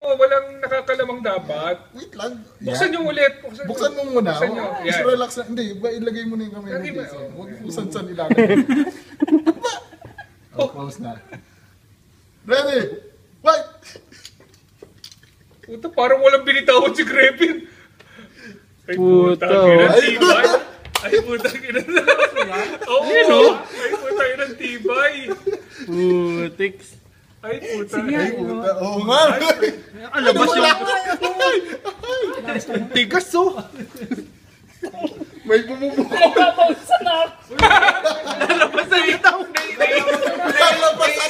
Oh, walang nakakalamang dapat. Wait lang. Buksan nyo ulit. Buksan mo muna. Buksan nyo. Just Yan. relax na. Hindi, ilagay mo na yung kamay Lagi mo. ba? Huwag kung saan ilalagay. Oh, close na. Ready? Wait! Puta, parang walang binitawan si Grevin. Ay, Puta, inang tibay. Ay, puta, inang Oo, ay, puta, inang tibay. Putiks. Ay, puta. Ay, puta. Oo nga. Alabas yung... Tigas oh. May bumubuka. Alabas na bitaw.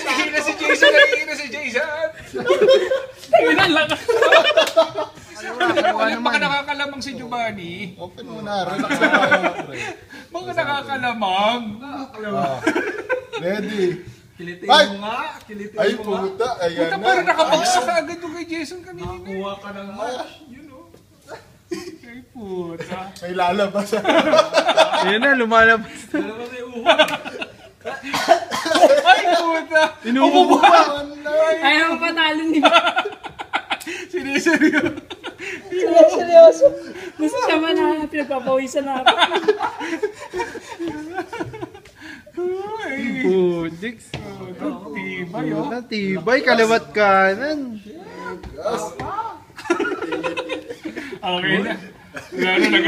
Nahihina si Jason, nahihina si Jason. Baka nakakalamang si Giovanni. Open mo na. Relax na tayo. Baka nakakalamang. Ready? Kilitin Ay! mo nga. Kilitin Ay, mo nga. puta. Ayan Puta, na. parang nakapagsak agad yung kay Jason kanina. Kuha ka ng match. Yun o. Ay, puta. May lalabas. Ayun na, lumalabas. Dalawa may uha. Ay, puta. Inuubo pa. Ayaw mo patalo ni Siniseryo. Seryoso. Gusto siya man na pinagpapawisan na ako. Putiks. Tibay, oh. Puta, tibay. Kaliwat kanan. Okay na. Wala na,